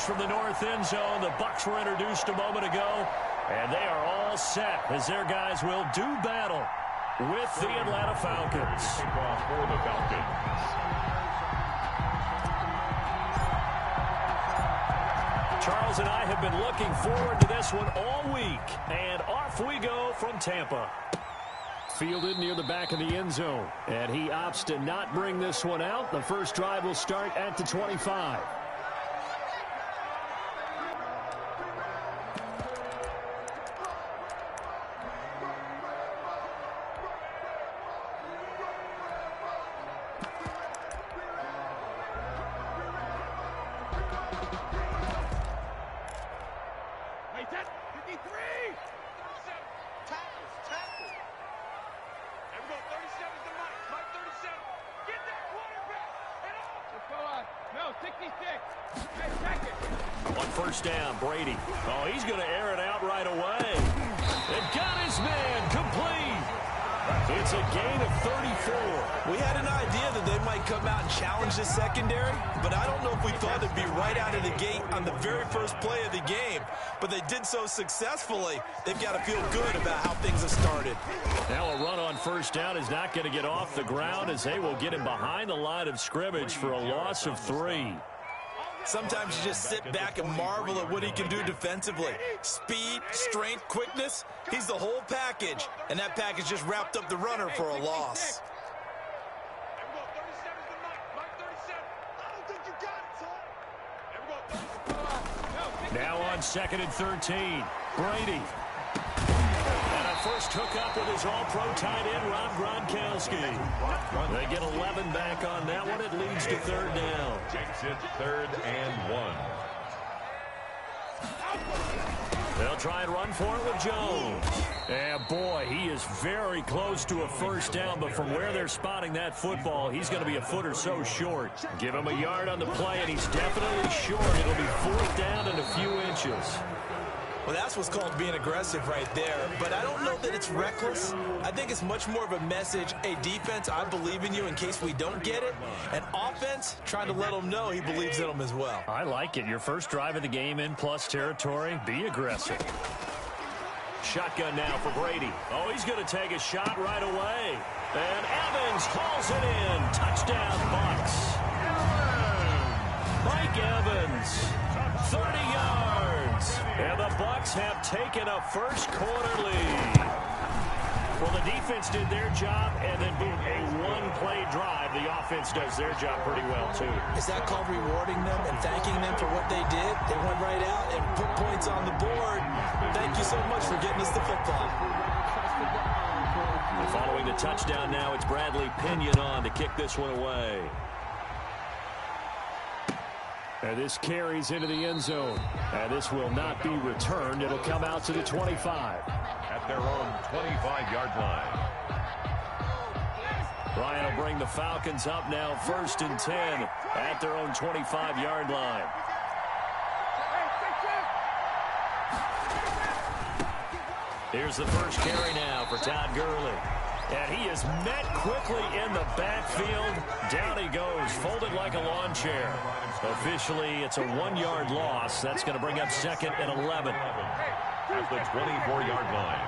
from the north end zone. The Bucs were introduced a moment ago, and they are all set as their guys will do battle with the Atlanta Falcons. Kickoff for the Falcons. Charles and I have been looking forward to this one all week, and off we go from Tampa. Fielded near the back of the end zone, and he opts to not bring this one out. The first drive will start at the 25. On first down, Brady. Oh, he's going to air it out right away. And got his man complete. It's a gain of 34. We had an idea that they might come out and challenge this secondary, but I don't know if we thought it'd be right out of the gate on the very first play of the game. But they did so successfully, they've got to feel good about how things have started. Now a run on first down is not going to get off the ground as they will get him behind the line of scrimmage for a loss of 3. Sometimes you just sit back and marvel at what he can do defensively. Speed, strength, quickness, he's the whole package. And that package just wrapped up the runner for a loss. Now on 2nd and 13, Brady. And a first hookup with his all-pro tight end, Rob Gronkowski. They get 11 back on that one. It leads to 3rd down. Takes it 3rd and 1. They'll try and run for it with Jones. And boy, he is very close to a first down, but from where they're spotting that football, he's going to be a foot or so short. Give him a yard on the play, and he's definitely short. It'll be 4th down and a few inches. Well, that's what's called being aggressive right there. But I don't know that it's reckless. I think it's much more of a message. Hey, defense, I believe in you in case we don't get it. And offense, trying to let him know he believes in them as well. I like it. Your first drive of the game in plus territory. Be aggressive. Shotgun now for Brady. Oh, he's going to take a shot right away. And Evans hauls it in. Touchdown, Bucs. Mike Evans, 30 yards. And the Bucs have taken a first quarter lead. Well, the defense did their job, and then boom, a one-play drive. The offense does their job pretty well, too. Is that called rewarding them and thanking them for what they did? They went right out and put points on the board. Thank you so much for getting us the football. And following the touchdown now, it's Bradley Pinion on to kick this one away. And this carries into the end zone. And this will not be returned. It'll come out to the 25. At their own 25-yard line. Ryan will bring the Falcons up now 1st and 10 at their own 25-yard line. Here's the first carry now for Todd Gurley. And he is met quickly in the backfield. Down he goes, folded like a lawn chair. Officially, it's a 1-yard loss. That's going to bring up 2nd and 11. At the 24-yard line.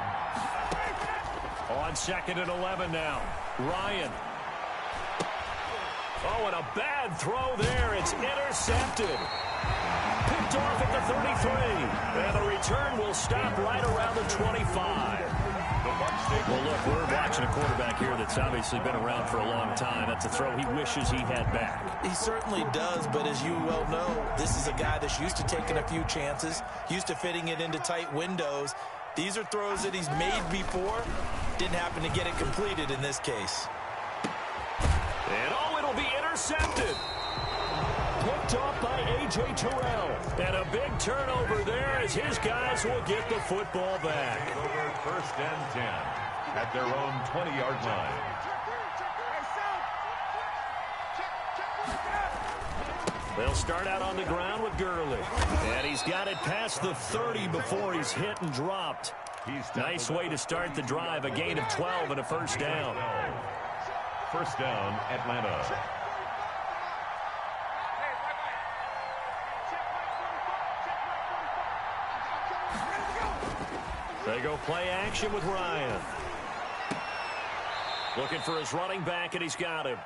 On 2nd and 11 now. Ryan. Oh, and a bad throw there. It's intercepted. Picked off at the 33. And the return will stop right around the 25. Well, look, we're watching a quarterback here that's obviously been around for a long time. That's a throw he wishes he had back. He certainly does, but as you well know, this is a guy that's used to taking a few chances, used to fitting it into tight windows. These are throws that he's made before. Didn't happen to get it completed in this case. And oh, it'll be intercepted. Picked off by A.J. Terrell. And a big turnover there as his guys will get the football back. Over 1st and 10 at their own 20-yard line. They'll start out on the ground with Gurley. And he's got it past the 30 before he's hit and dropped. Nice way to start the drive. A gain of 12 and a first down. 1st down, Atlanta. They go play action with Ryan. Looking for his running back, and he's got him.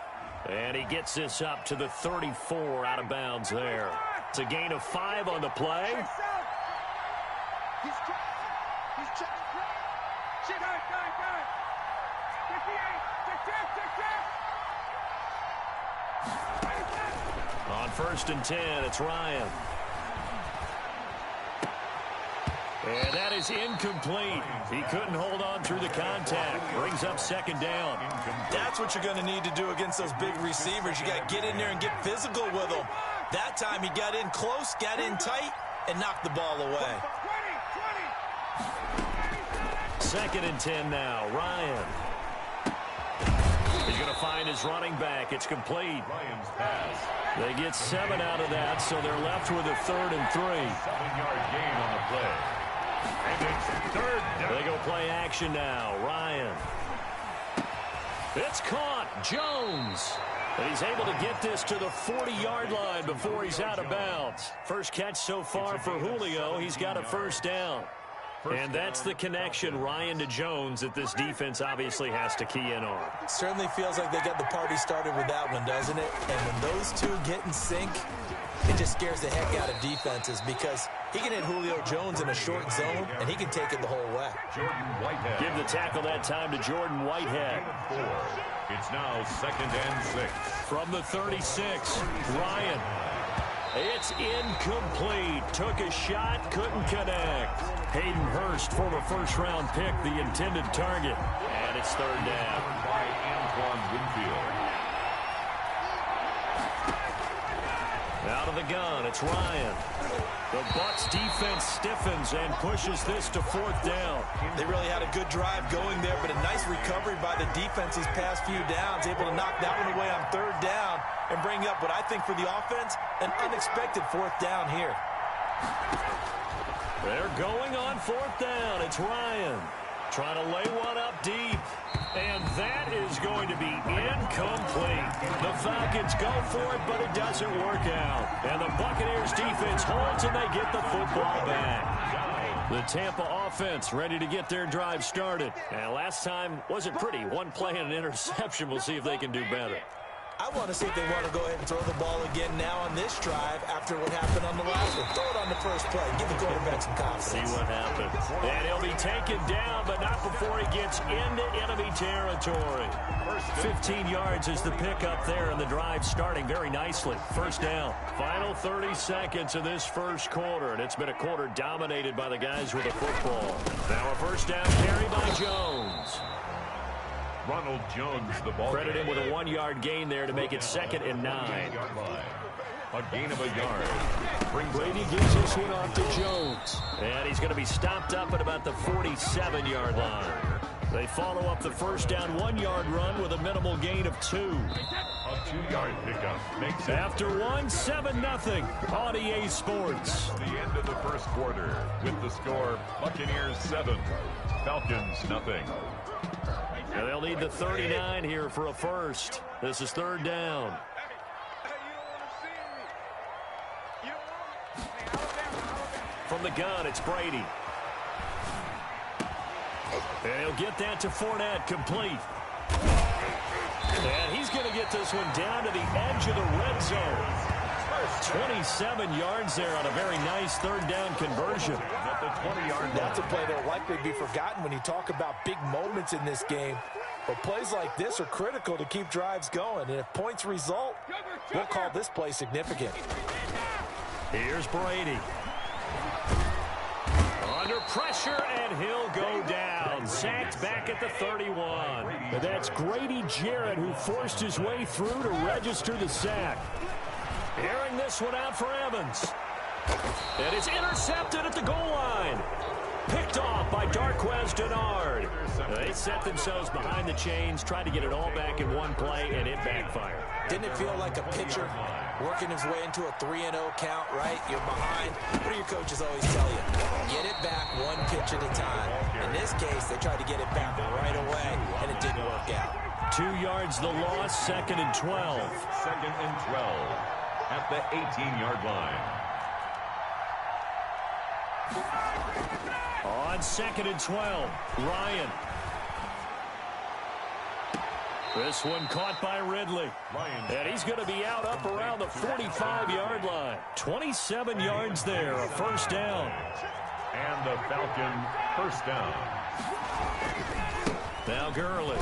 And he gets this up to the 34 out of bounds there. It's a gain of 5 on the play. On 1st and 10, it's Ryan. And that is incomplete. He couldn't hold on through the contact. Brings up 2nd down. That's what you're going to need to do against those big receivers. You got to get in there and get physical with them. That time he got in close, got in tight, and knocked the ball away. 2nd and 10 now. Ryan. He's going to find his running back. It's complete. Ryan's pass. They get 7 out of that, so they're left with a 3rd and 3. 7-yard gain on the play. And it's 3rd down. They go play action now. Ryan. It's caught. Jones. And he's able to get this to the 40-yard line before he's out of bounds. First catch so far for Julio. He's got a 1st down. And that's the connection, Ryan to Jones, that this defense obviously has to key in on. Certainly feels like they got the party started with that one, doesn't it? And when those two get in sync, it just scares the heck out of defenses because he can hit Julio Jones in a short zone, and he can take it the whole way. Jordan Whitehead. Give the tackle that time to Jordan Whitehead. 4. It's now 2nd and 6. From the 36, Ryan. It's incomplete. Took a shot, couldn't connect. Hayden Hurst, former 1st-round pick, the intended target. And it's 3rd down. By Antoine Winfield. Out of the gun, it's Ryan. The Bucs defense stiffens and pushes this to 4th down. They really had a good drive going there, but a nice recovery by the defense these past few downs, able to knock that one away on 3rd down and bring up what I think for the offense, an unexpected 4th down here. They're going on 4th down. It's Ryan trying to lay one up deep. And that is going to be incomplete. The Falcons go for it, but it doesn't work out. And the Buccaneers defense holds, and they get the football back. The Tampa offense ready to get their drive started. And last time wasn't pretty. One play and an interception. We'll see if they can do better. I want to see if they want to go ahead and throw the ball again now on this drive after what happened on the last one. Throw it on the first play. Give the quarterback some confidence. See what happens. And he'll be taken down, but not before he gets into enemy territory. 15 yards is the pickup there, and the drive starting very nicely. 1st down. Final 30 seconds of this 1st quarter, and it's been a quarter dominated by the guys with the football. Now a 1st down carry by Jones. Ronald Jones, the ball. Credit him with a 1-yard gain there to make it 2nd and 9. A gain of a yard. Brady gives this one off to Jones. And he's going to be stopped up at about the 47-yard line. They follow up the 1st down 1-yard run with a minimal gain of 2. A 2-yard pickup makes it. After 1, 7-0 on EA Sports. The end of the 1st quarter with the score Buccaneers 7, Falcons 0. And they'll need the 39 here for a 1st. This is 3rd down. From the gun, it's Brady. And he'll get that to Fournette, complete. And he's going to get this one down to the edge of the red zone. 27 yards there on a very nice 3rd down conversion. At the 20-yard line. That's a play that will likely be forgotten when you talk about big moments in this game. But plays like this are critical to keep drives going. And if points result, we'll call this play significant. Here's Brady. Under pressure, and he'll go down. Sacked back at the 31. And that's Grady Jarrett who forced his way through to register the sack. Airing this one out for Evans. And it's intercepted at the goal line. Picked off by Darquez Denard. They set themselves behind the chains, tried to get it all back in one play, and it backfired. Didn't it feel like a pitcher working his way into a 3-0 count, right? You're behind. What do your coaches always tell you? Get it back one pitch at a time. In this case, they tried to get it back right away, and it didn't work out. 2 yards the loss, 2nd and 12. 2nd and 12 at the 18-yard line. On 2nd and 12, Ryan. This one caught by Ridley. And he's going to be out up around the 45-yard line. 27 yards there, a first down. And the Falcon first down. Now Gurley.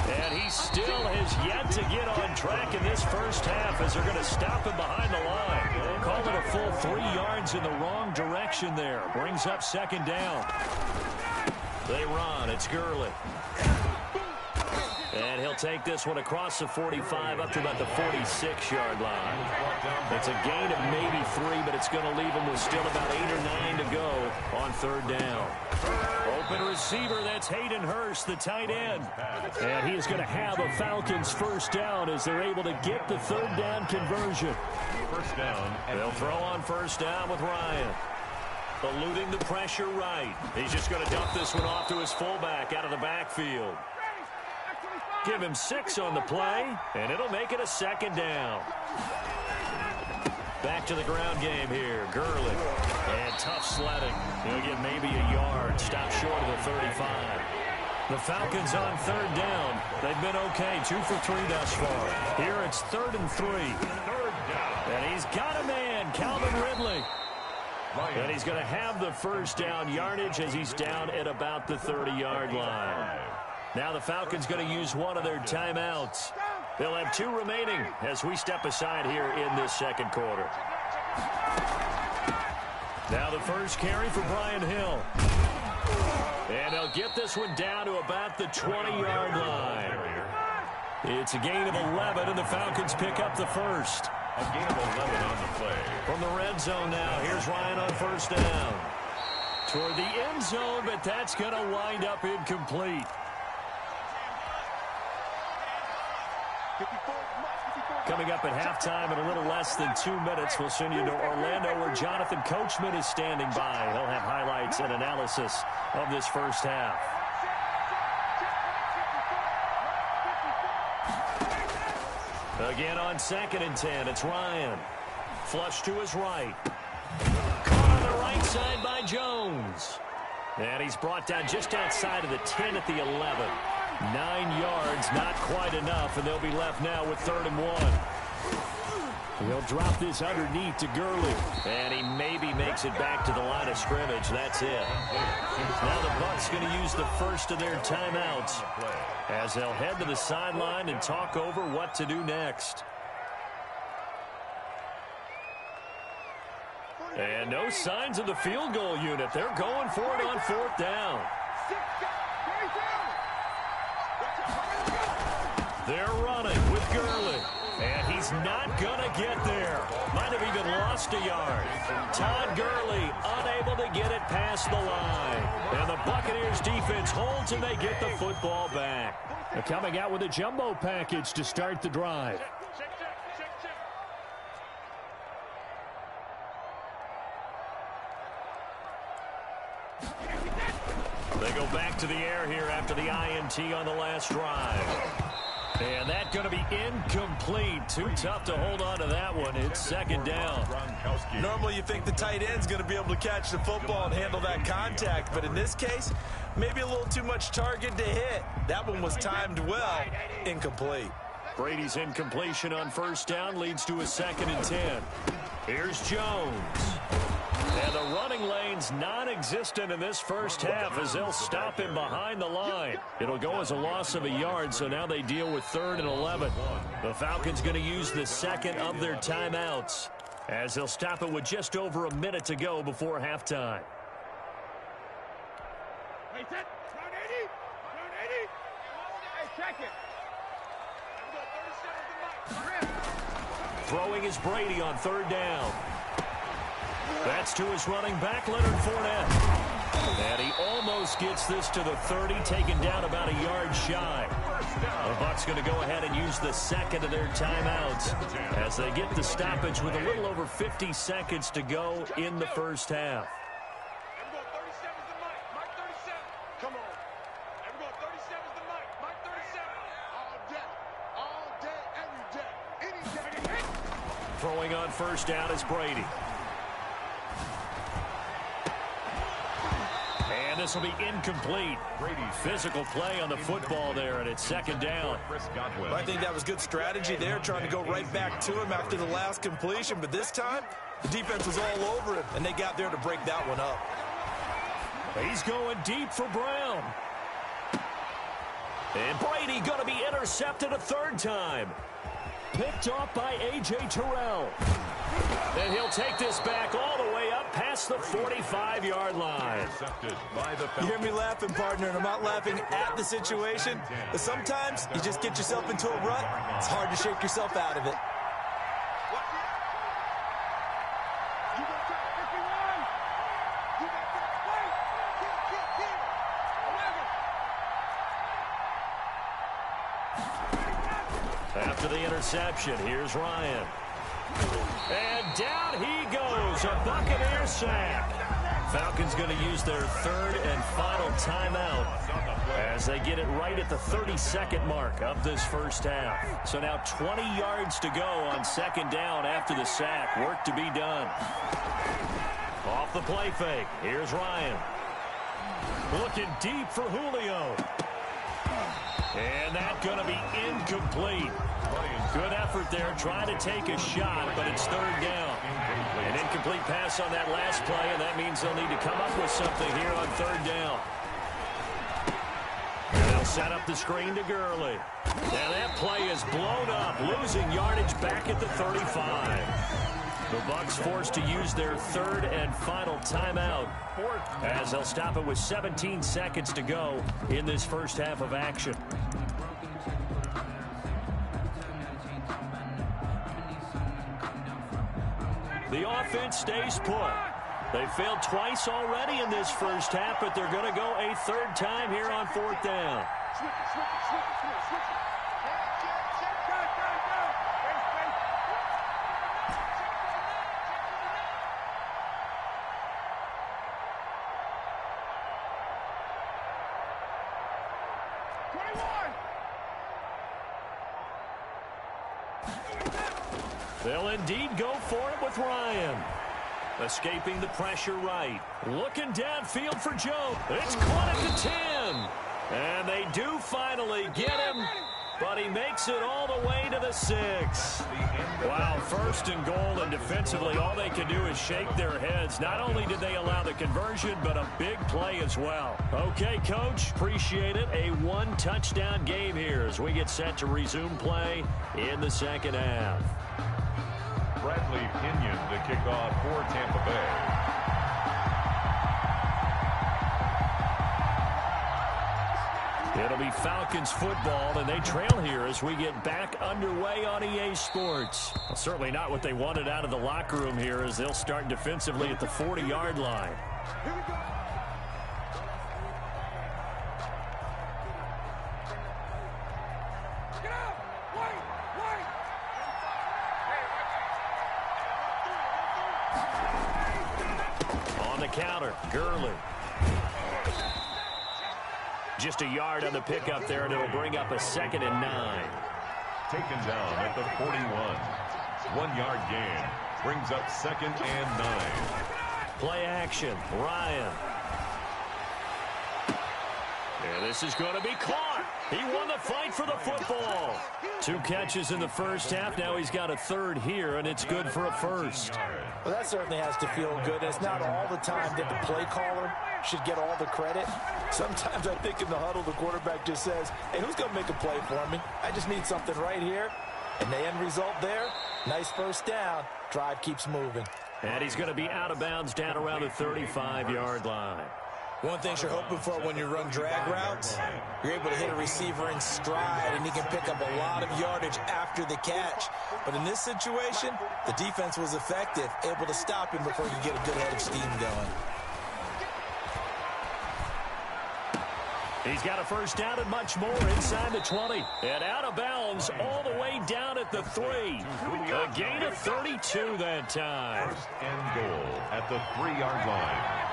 And he still has yet to get on track in this first half as they're going to stop him behind the line. Call it a full 3 yards in the wrong direction there. Brings up 2nd down. They run. It's Gurley. And he'll take this one across the 45 up to about the 46-yard line. It's a gain of maybe 3, but it's going to leave him with still about 8 or 9 to go on 3rd down. Open receiver, that's Hayden Hurst, the tight end. And he is going to have a Falcons first down as they're able to get the 3rd down conversion. First down. They'll throw on first down with Ryan. Eluding the pressure right. He's just going to dump this one off to his fullback out of the backfield. Give him 6 on the play, and it'll make it a 2nd down. Back to the ground game here. Gurley. And tough sledding. He'll get maybe a yard. Stop short of the 35. The Falcons on 3rd down. They've been okay. 2 for 3 thus far. Here it's 3rd and 3. And he's got a man, Calvin Ridley. And he's going to have the first down yardage as he's down at about the 30-yard line. Now the Falcons going to use one of their timeouts. They'll have 2 remaining as we step aside here in this 2nd quarter. Now the first carry for Brian Hill. And they'll get this one down to about the 20-yard line. It's a gain of 11, and the Falcons pick up the first. A gain of 11 on the play. From the red zone now, here's Ryan on first down. Toward the end zone, but that's going to wind up incomplete. Coming up at halftime in a little less than 2 minutes, we'll send you to Orlando where Jonathan Coachman is standing by. He'll have highlights and analysis of this first half. Again on 2nd and 10, it's Ryan. Flush to his right. Caught on the right side by Jones. And he's brought down just outside of the 10 at the 11. 9 yards, not quite enough, and they'll be left now with 3rd and 1. He'll drop this underneath to Gurley, and he maybe makes it back to the line of scrimmage. That's it. Now the Bucs going to use the first of their timeouts as they'll head to the sideline and talk over what to do next. And no signs of the field goal unit. They're going for it on 4th down. They're running with Gurley. And he's not going to get there. Might have even lost a yard. Todd Gurley unable to get it past the line. And the Buccaneers defense holds and they get the football back. They're coming out with a jumbo package to start the drive. They go back to the air here after the INT on the last drive. And that's going to be incomplete. Too tough to hold on to that one. It's 2nd down. Normally you think the tight end's going to be able to catch the football and handle that contact. But in this case, maybe a little too much target to hit. That one was timed well. Incomplete. Brady's incompletion on first down leads to a 2nd and 10. Here's Jones. And the running lane's non-existent in this first half as they'll stop him behind the line. It'll go as a loss of a yard, so now they deal with 3rd and 11. The Falcons going to use the 2nd of their timeouts as they'll stop it with just over a minute to go before halftime. Hey, set. Round 80. Round 80. Hey, check it. Throwing is Brady on 3rd down. That's to his running back, Leonard Fournette. And he almost gets this to the 30, taken down about a yard shy. The Bucs going to go ahead and use the 2nd of their timeouts as they get the stoppage with a little over 50 seconds to go in the first half. Come on. Everyone, 37's the mic. Mike 37. All day, every day, any day. Throwing on first down is Brady. this will be incomplete. Physical play on the football there, and it's second down. Well, I think that was good strategy there, trying to go right back to him after the last completion. But this time, the defense was all over him, and they got there to break that one up. He's going deep for Brown. And Brady going to be intercepted a third time. Picked off by A.J. Terrell. And he'll take this back all the way up past the 45-yard line. You hear me laughing, partner, and I'm not laughing at the situation. But sometimes you just get yourself into a rut. It's hard to shake yourself out of it. After the interception, here's Ryan. And down he goes, a Buccaneer sack. Falcons going to use their third and final timeout as they get it right at the 32nd mark of this first half. So now 20 yards to go on second down after the sack. Work to be done. Off the play fake, here's Ryan. Looking deep for Julio. And that's going to be incomplete. Good effort there, trying to take a shot, but it's third down. An incomplete pass on that last play, and that means they'll need to come up with something here on third down. And they'll set up the screen to Gurley. Now that play is blown up, losing yardage back at the 35. The Bucs forced to use their third and final timeout as they'll stop it with 17 seconds to go in this first half of action. The offense stays put. They failed twice already in this first half, but they're going to go a third time here on fourth down. They'll indeed go for it with Ryan. Escaping the pressure right. Looking downfield for Joe. It's caught at the 10. And they do finally get him, but he makes it all the way to the 6. Wow, first and goal, and defensively all they can do is shake their heads. Not only did they allow the conversion, but a big play as well. Okay, Coach, appreciate it. A one-touchdown game here as we get set to resume play in the second half. Bradley Pinion to kick off for Tampa Bay. It'll be Falcons football, and they trail here as we get back underway on EA Sports. Well, certainly not what they wanted out of the locker room here as they'll start defensively at the 40-yard line. Here we go. Get out! White! On the counter, Gurley. Just a yard on the pickup there, and it'll bring up a 2nd and 9. Taken down at the 41. 1-yard gain. Brings up 2nd and 9. Play action, Ryan. And this is going to be caught. He won the fight for the football. 2 catches in the first half. Now he's got a third here, and it's good for a first. Well, that certainly has to feel good. It's not all the time that the play caller should get all the credit. Sometimes I think in the huddle, the quarterback just says, hey, who's going to make a play for me? I just need something right here. And the end result there, nice first down. Drive keeps moving. And he's going to be out of bounds down around the 35-yard line. One thing you're hoping for when you run drag routes, you're able to hit a receiver in stride, and he can pick up a lot of yardage after the catch. But in this situation, the defense was effective, able to stop him before he could get a good head of steam going. He's got a first down and much more inside the 20. And out of bounds all the way down at the 3. A gain of 32 that time. First and goal at the 3-yard line.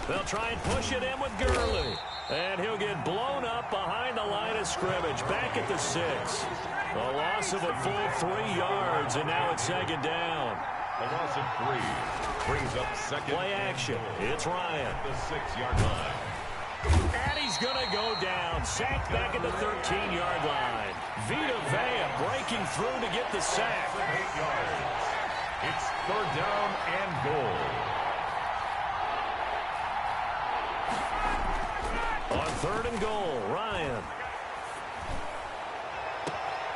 They'll try and push it in with Gurley. And he'll get blown up behind the line of scrimmage, back at the 6. A loss of a full 3 yards, and now it's second down. A loss of 3 brings up second. Play action. It's Ryan. The 6-yard line. And he's going to go down. Sacked back at the 13-yard line. Vita Vea breaking through to get the sack. 8 yards. It's third down and goal. On third and goal, Ryan.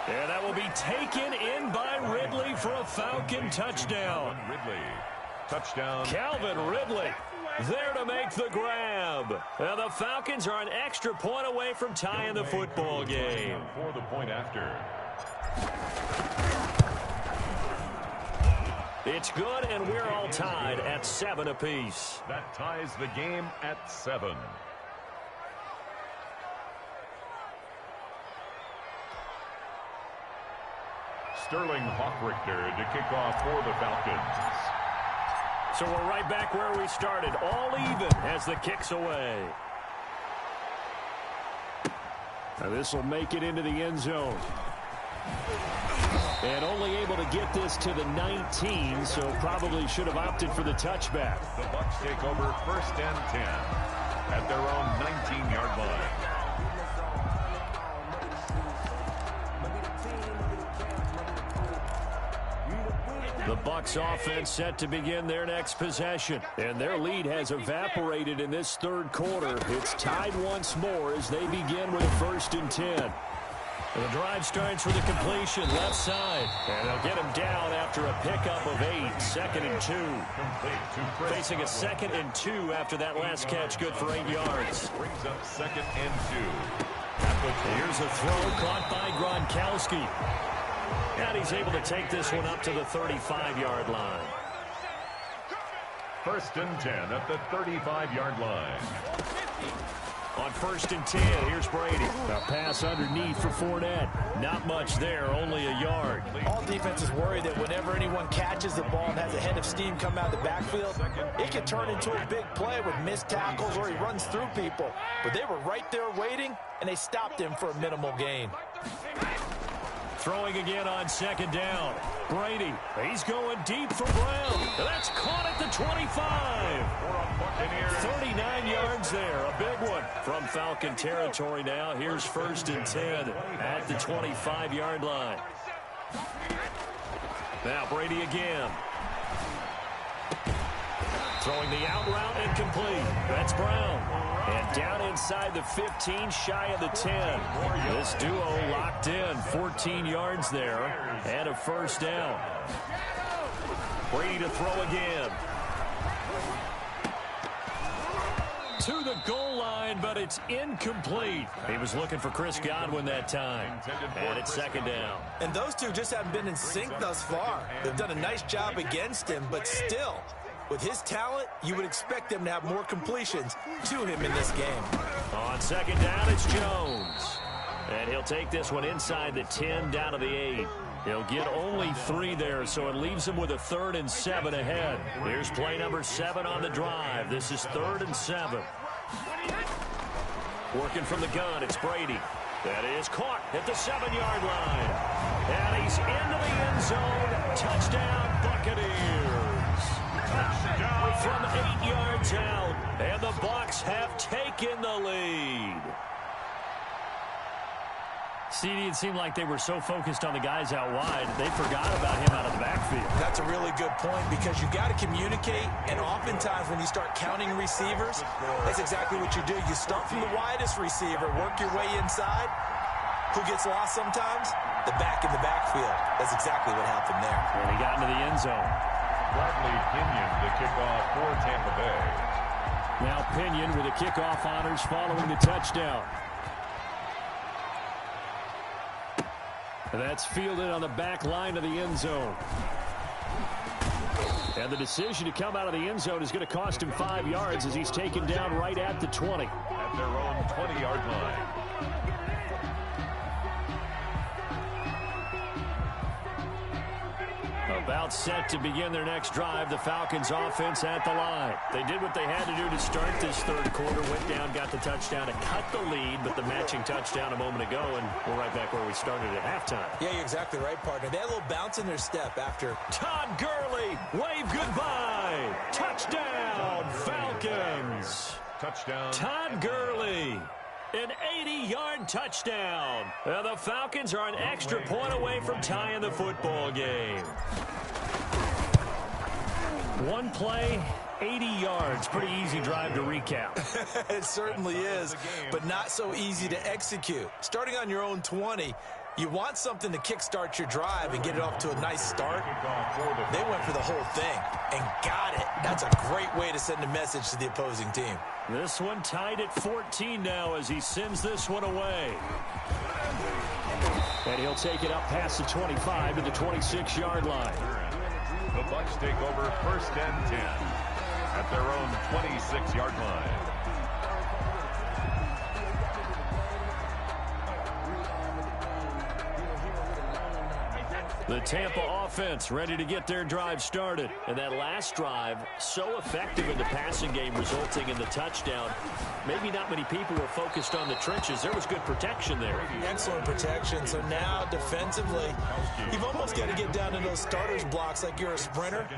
And that will be taken in by Ridley for a Falcon touchdown. Ridley. Touchdown. Calvin Ridley there to make the grab. And the Falcons are an extra point away from tying the football game. For the point after. It's good, and we're all tied at 7 apiece. That ties the game at 7. Sterling Hawkrichter to kick off for the Falcons. So we're right back where we started, all even as the kick's away. Now this will make it into the end zone. And only able to get this to the 19, so probably should have opted for the touchback. The Bucs take over first and 10 at their own 19-yard line. The Bucs offense set to begin their next possession. And their lead has evaporated in this third quarter. It's tied once more as they begin with a first and 10. And the drive starts with a completion left side. And they'll get him down after a pickup of 8. Second and 2. Facing a second and 2 after that last catch. Good for 8 yards. Brings up second and 2. Here's a throw caught by Gronkowski. And he's able to take this one up to the 35-yard line. First and 10 at the 35-yard line. On first and 10, here's Brady. A pass underneath for Fournette. Not much there, only a yard. All defenses worry that whenever anyone catches the ball and has a head of steam come out of the backfield, it can turn into a big play with missed tackles or he runs through people. But they were right there waiting, and they stopped him for a minimal gain. Throwing again on second down. Brady, he's going deep for Brown. That's caught at the 25. 39 yards there, a big one from Falcon territory now. Here's first and 10 at the 25-yard line. Now Brady again. Throwing the out route incomplete. That's Brown. And down inside the 15, shy of the 10. This duo locked in. 14 yards there and a first down. Brady to throw again. To the goal line, but it's incomplete. He was looking for Chris Godwin that time. And it's second down. And those two just haven't been in sync thus far. They've done a nice job against him, but still, with his talent, you would expect them to have more completions to him in this game. On second down, it's Jones. And he'll take this one inside the 10 down to the 8. He'll get only 3 there, so it leaves him with a 3rd and 7 ahead. Here's play number 7 on the drive. This is 3rd and 7. Working from the gun, it's Brady. That is caught at the 7-yard line. And he's into the end zone. Touchdown, Buccaneers. Touchdown from 8 yards out. And the Bucs have taken the lead. CD, it seemed like they were so focused on the guys out wide, they forgot about him out of the backfield. That's a really good point because you got to communicate, and oftentimes when you start counting receivers, that's exactly what you do. You start from the widest receiver, work your way inside. Who gets lost sometimes? The back in the backfield. That's exactly what happened there. And he got into the end zone. Bradley Pinion to kick off for Tampa Bay. Now Pinion with the kickoff honors following the touchdown. And that's fielded on the back line of the end zone. And the decision to come out of the end zone is going to cost him 5 yards as he's taken down right at the 20. At their own 20-yard line. About set to begin their next drive. The Falcons offense at the line. They did what they had to do to start this third quarter. Went down, got the touchdown to cut the lead, but the matching touchdown a moment ago, and we're right back where we started at halftime. Yeah, you're exactly right, partner. They had a little bounce in their step after. Todd Gurley, wave goodbye. Touchdown, Falcons. Touchdown. Todd Gurley. An 80-yard touchdown. The Falcons are an extra point away from tying the football game. One play, 80 yards. Pretty easy drive to recap. It certainly is, but not so easy to execute. Starting on your own 20, you want something to kickstart your drive and get it off to a nice start. They went for the whole thing and got it. That's a great way to send a message to the opposing team. This one tied at 14 now as he sends this one away. And he'll take it up past the 25 to the 26-yard line. The Bucs take over 1st and 10 at their own 26-yard line. The Tampa offense ready to get their drive started. And that last drive, so effective in the passing game, resulting in the touchdown. Maybe not many people were focused on the trenches. There was good protection there. Excellent protection. So now defensively, you've almost got to get down in those starters blocks like you're a sprinter.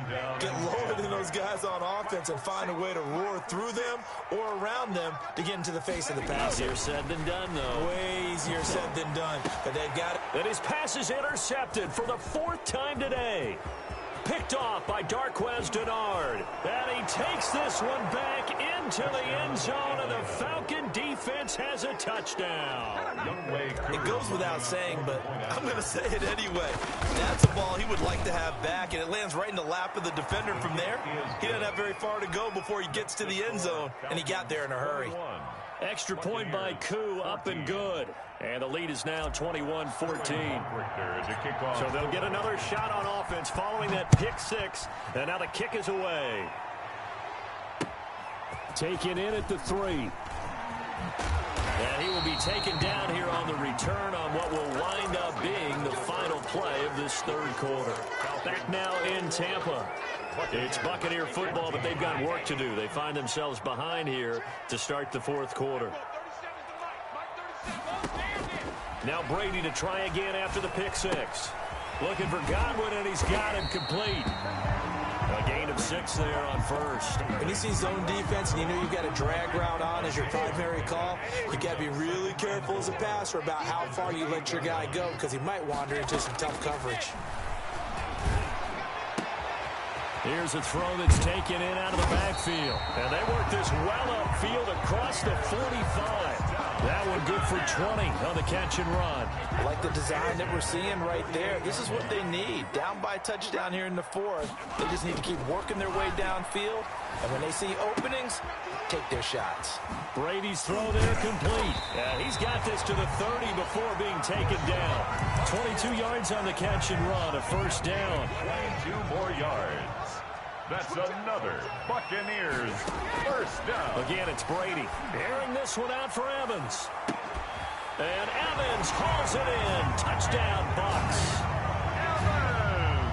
Get lower than those guys on offense and find a way to roar through them or around them to get into the face of the passer. Easier said than done, though. Way easier said than done. But they've got it. And his pass is intercepted for the 4th time today. Picked off by Darquez Denard. And he takes this one back into the end zone, and the Falcon defense has a touchdown. It goes without saying, but I'm going to say it anyway. That's a ball he would like to have back, and it lands right in the lap of the defender from there. He doesn't have very far to go before he gets to the end zone, and he got there in a hurry. Extra point by Koo, up and good. And the lead is now 21-14. So they'll get another shot on offense following that pick six. And now the kick is away. Taken in at the 3. And he will be taken down here on the return on what will wind up being the final play of this third quarter. Back now in Tampa. It's Buccaneer football, but they've got work to do. They find themselves behind here to start the fourth quarter. Now Brady to try again after the pick six. Looking for Godwin, and he's got him complete. A gain of 6 there on first. When you see zone defense and you know you've got a drag route on as your primary call, you got to be really careful as a passer about how far you let your guy go because he might wander into some tough coverage. Here's a throw that's taken in out of the backfield. And they work this well upfield across the 45. That one good for 20 on the catch and run. I like the design that we're seeing right there. This is what they need. Down by touchdown here in the 4th. They just need to keep working their way downfield. And when they see openings, take their shots. Brady's throw there complete. Yeah, he's got this to the 30 before being taken down. 22 yards on the catch and run. A first down. 2 more yards. That's another Buccaneers first down. Again, it's Brady. Airing this one out for Evans. And Evans hauls it in. Touchdown, Bucs.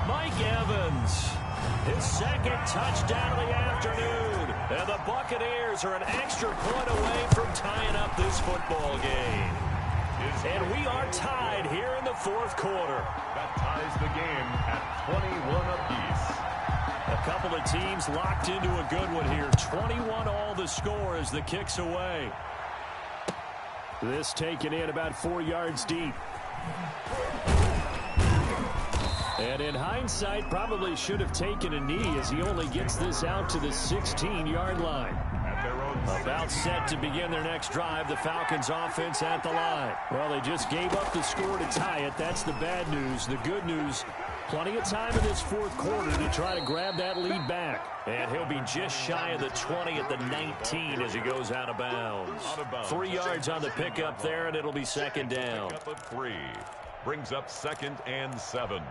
Mike Evans. His 2nd touchdown of the afternoon. And the Buccaneers are an extra point away from tying up this football game. And we are tied here in the 4th quarter. That ties the game at 21 apiece. A couple of teams locked into a good one here. 21 all the score as the kick's away. This taken in about 4 yards deep. And in hindsight, probably should have taken a knee as he only gets this out to the 16-yard line. About set to begin their next drive. The Falcons offense at the line. Well, they just gave up the score to tie it. That's the bad news. The good news, plenty of time in this 4th quarter to try to grab that lead back. And he'll be just shy of the 20 at the 19 as he goes out of bounds. 3 yards on the pickup there, and it'll be 2nd down. Up at 3. Brings up 2nd and 7.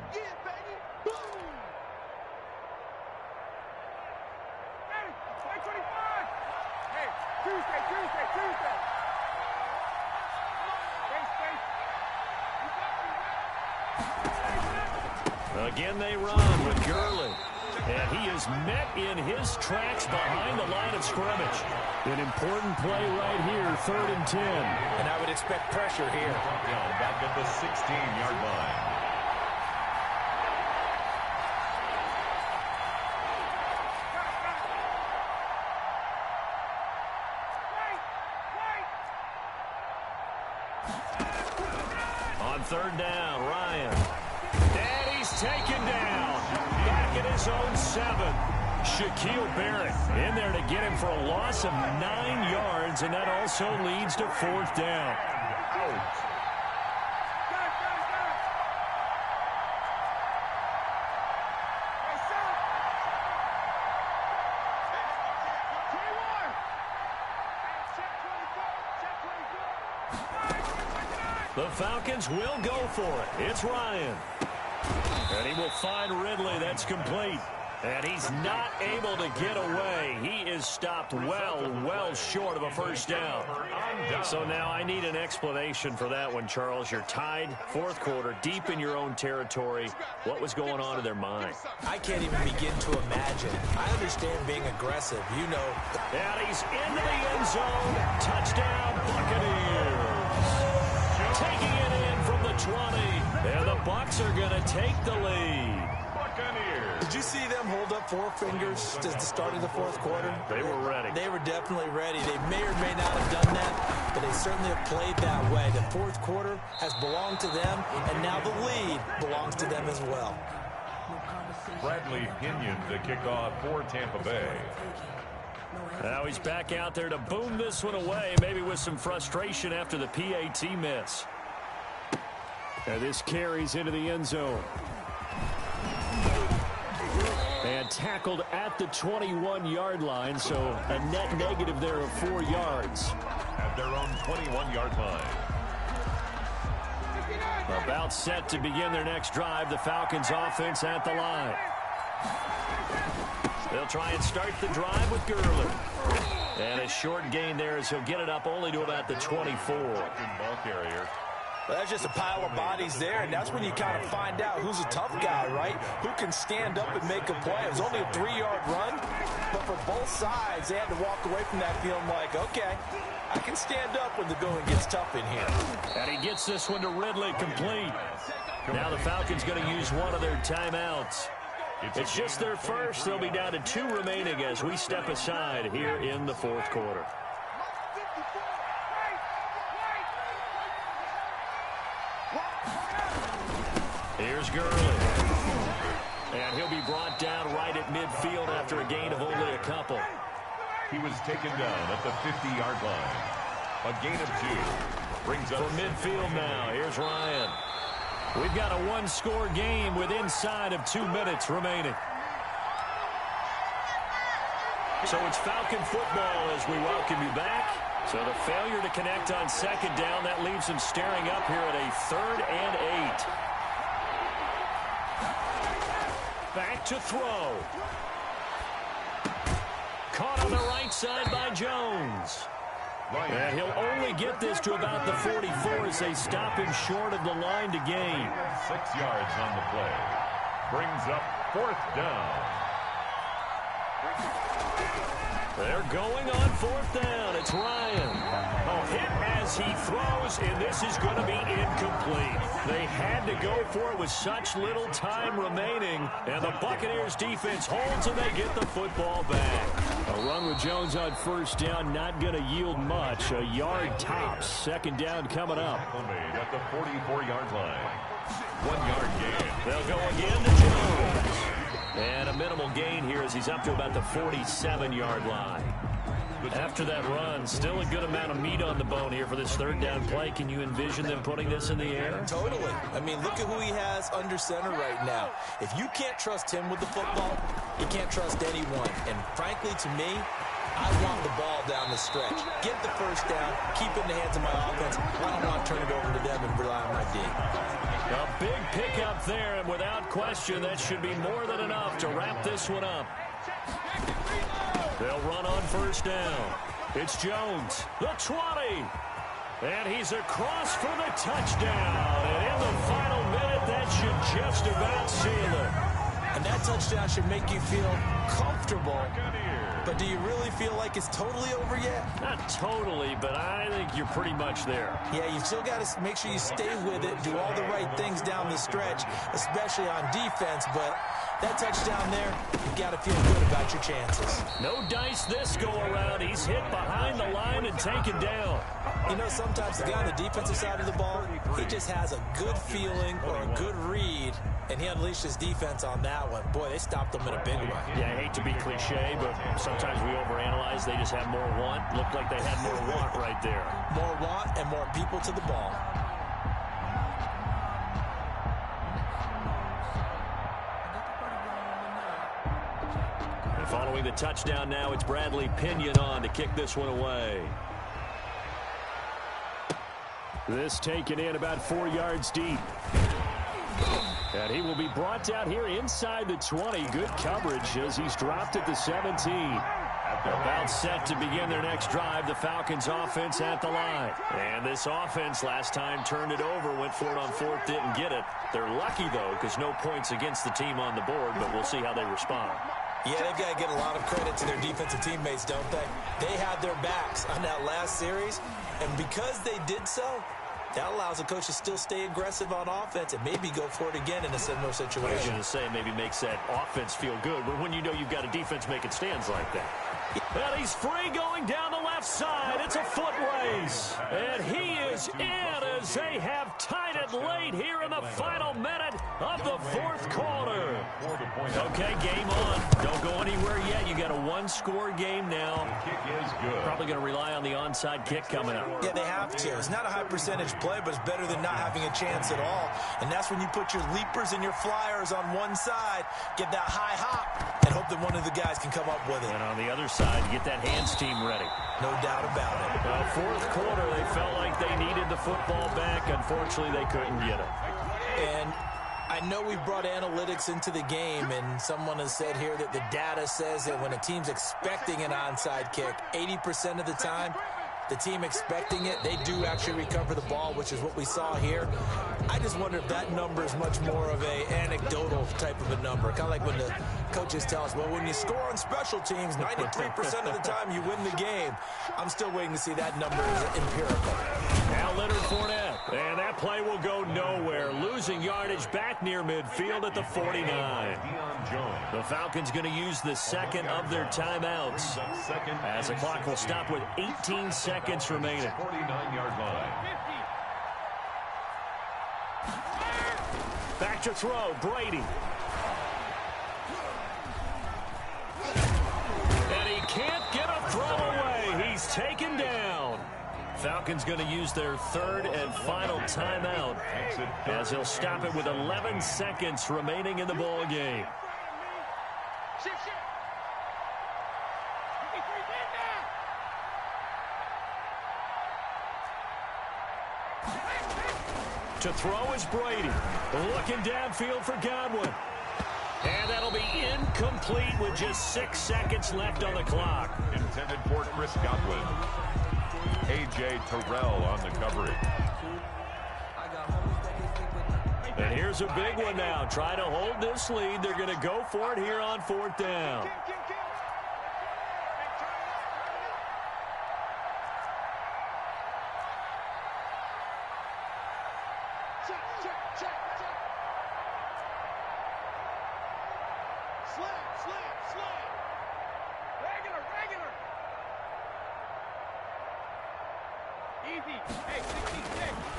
Again they run with Gurley. And he is met in his tracks behind the line of scrimmage. An important play right here, 3rd and 10. And I would expect pressure here. Down back at the 16-yard line. On 3rd down, Ryan. And he's taken down. Back at his own 7. Shaquille Barrett in there to get him for a loss of 9 yards, and that also leads to 4th down. The Falcons will go for it. It's Ryan. And he will find Ridley. That's complete. And he's not able to get away. He is stopped well short of a 1st down. So now I need an explanation for that one, Charles. You're tied, 4th quarter, deep in your own territory. What was going on in their mind? I can't even begin to imagine. I understand being aggressive, you know. And he's into the end zone. Touchdown, Buccaneers. Taking it in from the 20. And the Bucs are going to take the lead. Did you see them hold up 4 fingers at the start of the 4th quarter? They were ready. They were definitely ready. They may or may not have done that, but they certainly have played that way. The 4th quarter has belonged to them, and now the lead belongs to them as well. Bradley Pinion to kick off for Tampa Bay. Now he's back out there to boom this one away, maybe with some frustration after the PAT miss. And this carries into the end zone. And tackled at the 21-yard line, so a net negative there of 4 yards. At their own 21-yard line. About set to begin their next drive, the Falcons offense at the line. They'll try and start the drive with Gurley. And a short gain there as he'll get it up only to about the 24. Ball carrier. Well, that's just a pile of bodies there, and that's when you kind of find out who's a tough guy, right? Who can stand up and make a play. It was only a 3-yard run, but for both sides, they had to walk away from that feeling like, okay, I can stand up when the going gets tough in here. And he gets this one to Ridley, complete. Now the Falcons going to use one of their timeouts. It's just their first. They'll be down to 2 remaining as we step aside here in the 4th quarter. Here's Gurley. And he'll be brought down right at midfield after a gain of only a couple. He was taken down at the 50-yard line. A gain of 2. Brings up from midfield now. Here's Ryan. We've got a 1-score game with inside of 2 minutes remaining. So it's Falcon football as we welcome you back. So the failure to connect on 2nd down, that leaves them staring up here at a 3rd and 8. Back to throw. Caught on the right side by Jones. And he'll only get this to about the 44 as they stop him short of the line to gain. 6 yards on the play. Brings up 4th down. They're going on 4th down. It's Ryan. A hit as he throws, and this is going to be incomplete. They had to go for it with such little time remaining, and the Buccaneers defense holds and they get the football back. A run with Jones on 1st down, not going to yield much. A yard tops. 2nd down coming up. Made at the 44-yard line. 1-yard gain. They'll go again to Jones. And a minimal gain here as he's up to about the 47-yard line. After that run, still a good amount of meat on the bone here for this 3rd down play. Can you envision them putting this in the air? Totally. I mean, look at who he has under center right now. If you can't trust him with the football, you can't trust anyone. And frankly, to me, I want the ball down the stretch. Get the 1st down, keep it in the hands of my offense. I don't want to turn it over to them and rely on my D. A big pickup there, and without question, that should be more than enough to wrap this one up. They'll run on 1st down. It's Jones, the 20. And he's across for the touchdown. And in the final minute, that should just about seal it. And that touchdown should make you feel comfortable. But do you really feel like it's totally over yet? Not totally, but I think you're pretty much there. Yeah, you still got to make sure you stay with it, do all the right things down the stretch, especially on defense. But that touchdown there, you got to feel good about your chances. No dice this go around. He's hit behind the line and taken down. You know, sometimes the guy on the defensive side of the ball, he just has a good feeling or a good read, and he unleashed his defense on that one. Boy, they stopped him in a big way. Yeah, I hate to be cliche, but sometimes we overanalyze. They just have more want. Looked like they had more want right there. More want and more people to the ball. And following the touchdown now, it's Bradley Pinion on to kick this one away. This taken in about 4 yards deep. And he will be brought down here inside the 20. Good coverage as he's dropped at the 17. About set to begin their next drive. The Falcons offense at the line. And this offense last time turned it over, went for it on fourth, didn't get it. They're lucky, though, because no points against the team on the board, but we'll see how they respond. Yeah, they've got to get a lot of credit to their defensive teammates, don't they? They had their backs on that last series, and because they did so, that allows the coach to still stay aggressive on offense and maybe go for it again in a similar situation. I was going to say maybe makes that offense feel good, but when you know you've got a defense making stands like that. Well, he's free going down the left side. It's a foot race. And he is in as they have tied it late here in the final minute of the fourth quarter. Okay, game on. Don't go anywhere yet. You got a one-score game now. Probably going to rely on the onside kick coming up. Yeah, they have to. It's not a high percentage play, but it's better than not having a chance at all. And that's when you put your leapers and your flyers on one side, get that high hop, and hope that one of the guys can come up with it. And on the other side, get that hands team ready. No doubt about it. Well, fourth quarter, they felt like they needed the football back. Unfortunately, they couldn't get it. And I know we brought analytics into the game, and someone has said here that the data says that when a team's expecting an onside kick, 80% of the time, the team expecting it, they do actually recover the ball, which is what we saw here. I just wonder if that number is much more of a anecdotal type of a number. Kind of like when the coaches tell us, well, when you score on special teams, 93% of the time you win the game. I'm still waiting to see that number is empirical. Now Leonard Fournette, and that play will go nowhere. Losing yardage back near midfield at the 49. The Falcons going to use the second of their timeouts as the clock will stop with 18 seconds remaining. 49-yard line. Back to throw, Brady. And he can't get a throw away. He's taken down. Falcons going to use their third and final timeout as they'll stop it with 11 seconds remaining in the ball game. To throw is Brady. Looking downfield for Godwin. And that'll be incomplete with just 6 seconds left on the clock. Intended for Chris Godwin. A.J. Terrell on the coverage. And here's a big one now. Try to hold this lead. They're going to go for it here on fourth down.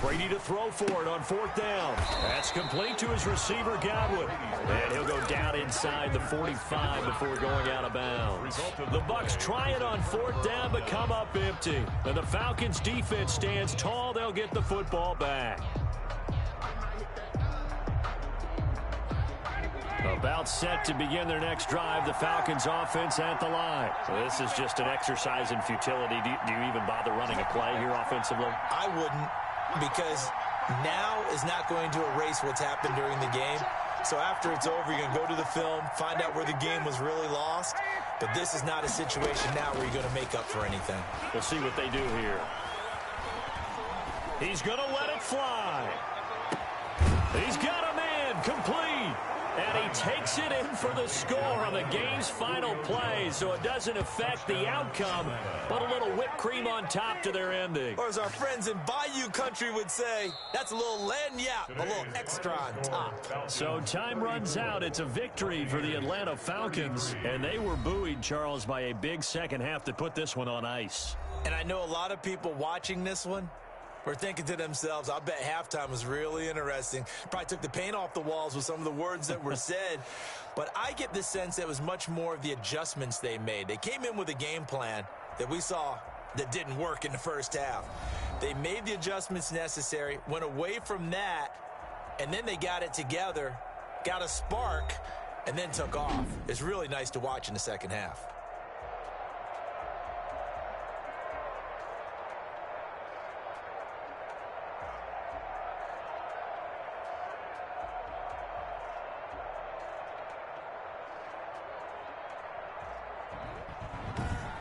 Brady to throw for it on fourth down. That's complete to his receiver, Godwin. And he'll go down inside the 45 before going out of bounds. The Bucs try it on fourth down, but come up empty. And the Falcons defense stands tall. They'll get the football back. About set to begin their next drive. The Falcons offense at the line. So this is just an exercise in futility. Do you even bother running a play here offensively? I wouldn't, because now is not going to erase what's happened during the game. So after it's over, you're going to go to the film, find out where the game was really lost. But this is not a situation now where you're going to make up for anything. We'll see what they do here. He's going to let it fly. He's got a man And he takes it in for the score on the game's final play, so it doesn't affect the outcome, but a little whipped cream on top to their ending. Or as our friends in Bayou Country would say, that's a little lagniappe, a little extra on top. So time runs out. It's a victory for the Atlanta Falcons, and they were buoyed, Charles, by a big second half to put this one on ice. And I know a lot of people watching this one were thinking to themselves, I bet halftime was really interesting. Probably took the paint off the walls with some of the words that were said. But I get the sense that it was much more of the adjustments they made. They came in with a game plan that we saw that didn't work in the first half. They made the adjustments necessary, went away from that, and then they got it together, got a spark, and then took off. It's really nice to watch in the second half.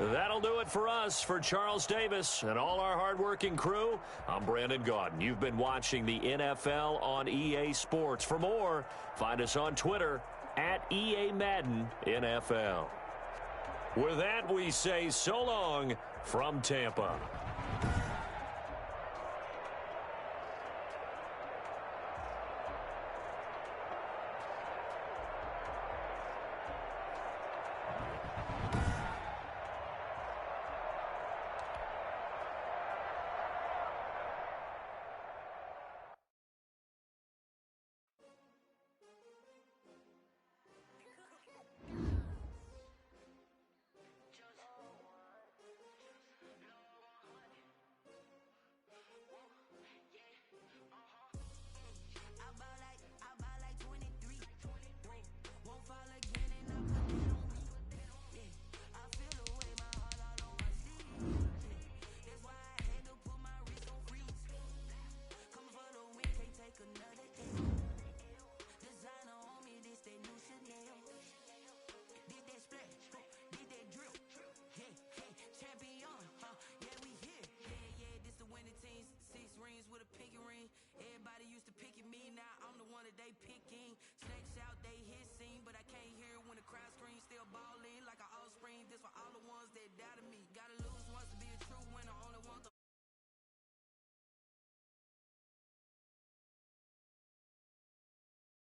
That'll do it for us. For Charles Davis and all our hardworking crew, I'm Brandon Gaudin. You've been watching the NFL on EA Sports. For more, find us on Twitter at EA Madden NFL. With that, we say so long from Tampa.